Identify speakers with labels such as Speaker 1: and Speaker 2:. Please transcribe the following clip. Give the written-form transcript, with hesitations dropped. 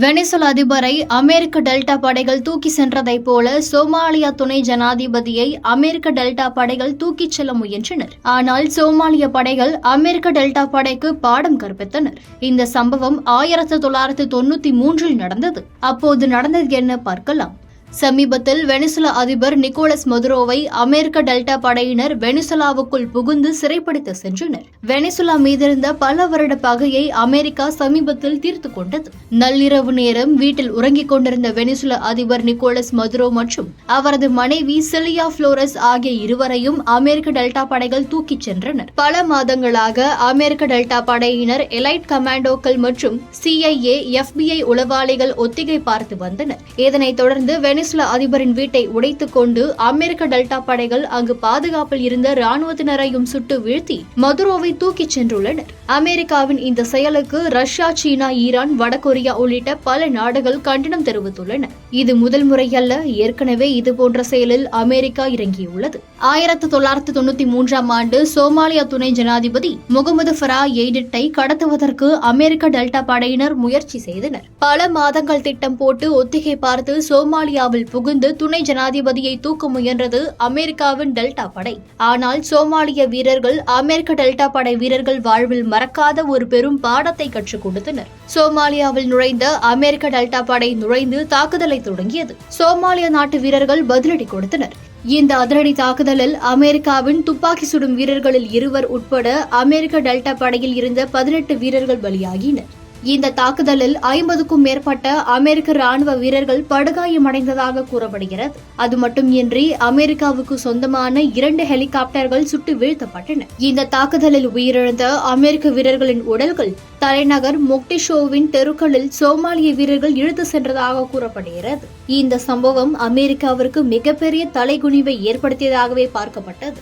Speaker 1: Venezuela அதிபரை அமெரிக்க delta படைகள் தூக்கி சென்றதைப் போல சோமாலியா துணை ஜனாதிபதியை அமெரிக்க டெல்டா படைகள் தூக்கிச் செல்ல முயன்றனர். ஆனால் சோமாலிய படைகள் அமெரிக்க டெல்டா படைக்கு பாடம் கற்பித்தனர். இந்த சம்பவம் 1993 நடந்தது. அப்போது நடந்தது என்ன பார்க்கலாம். சமீபத்தில் வெனிசுலா அதிபர் நிக்கோலஸ் மதுரோவை அமெரிக்க டெல்டா படையினர் வெனிசுலாவுக்குள் புகுந்து சிறைப்படுத்த சென்றனர். வெனிசுலா மீதிருந்த பல வருட பகையை அமெரிக்கா சமீபத்தில் தீர்த்து கொண்டது. நள்ளிரவு நேரம் வீட்டில் உறங்கிக் கொண்டிருந்த வெனிசுலா அதிபர் நிக்கோலஸ் மதுரோ மற்றும் அவரது மனைவி சிலியா புளோரஸ் ஆகிய இருவரையும் அமெரிக்க டெல்டா படைகள் தூக்கிச் சென்றனர். பல மாதங்களாக அமெரிக்க டெல்டா படையினர் எலைட் கமாண்டோக்கள் மற்றும் CIA, FBI உளவாளிகள் ஒத்திகை பார்த்து வந்தனர். இதனைத் தொடர்ந்து வெனிசுலா அதிபரின் வீட்டை உடைத்துக் கொண்டு அமெரிக்க டெல்டா படைகள் அங்கு பாதுகாப்பில் இருந்த ராணுவத்தினரையும் சுட்டு வீழ்த்தி மதுரோவை தூக்கிச் சென்றுள்ளனர். அமெரிக்காவின் இந்த செயலுக்கு ரஷ்யா, சீனா, ஈரான், வடகொரியா உள்ளிட்ட பல நாடுகள் கண்டனம் தெரிவித்துள்ளன. இது முதல் முறையல்ல, ஏற்கனவே இதுபோன்ற செயலில் அமெரிக்கா இறங்கியுள்ளது. 1993 ஆண்டு சோமாலியா துணை ஜனாதிபதி முகமது ஃபரா எய்டிட்டை கடத்துவதற்கு அமெரிக்க டெல்டா படையினர் முயற்சி செய்தனர். பல மாதங்கள் திட்டம் போட்டு ஒத்திகை பார்த்து சோமாலியாவில் புகுந்து துணை ஜனாதிபதியை தூக்க முயன்றது அமெரிக்காவின் டெல்டா படை. ஆனால் சோமாலிய வீரர்கள் அமெரிக்க டெல்டா படை வீரர்கள் வாழ்வில் மறக்காத ஒரு பெரும் பாடத்தை கற்றுக் கொடுத்தனர். சோமாலியாவில் நுழைந்த அமெரிக்க டெல்டா படை நுழைந்து தாக்குதலை தொடங்கியது. சோமாலிய நாட்டு வீரர்கள் பதிலடி கொடுத்தனர். இந்த அதிரடி தாக்குதலில் அமெரிக்காவின் துப்பாக்கி சுடும் வீரர்களில் 2 உட்பட அமெரிக்க டெல்டா படையில் இருந்த 18 வீரர்கள் பலியாகினர். இந்த தாக்குதலில் 50க்கும் மேற்பட்ட அமெரிக்க ராணுவ வீரர்கள் படுகாயமடைந்ததாக கூறப்படுகிறது. அது மட்டுமின்றி அமெரிக்காவுக்கு சொந்தமான 2 ஹெலிகாப்டர்கள் சுட்டு வீழ்த்தப்பட்டன. இந்த தாக்குதலில் உயிரிழந்த அமெரிக்க வீரர்களின் உடல்கள் தலைநகர் மொக்டிஷோவின் தெருக்களில் சோமாலிய வீரர்கள் இழுத்து சென்றதாக கூறப்படுகிறது. இந்த சம்பவம் அமெரிக்காவிற்கு மிகப்பெரிய தலைகுனிவை ஏற்படுத்தியதாகவே பார்க்கப்பட்டது.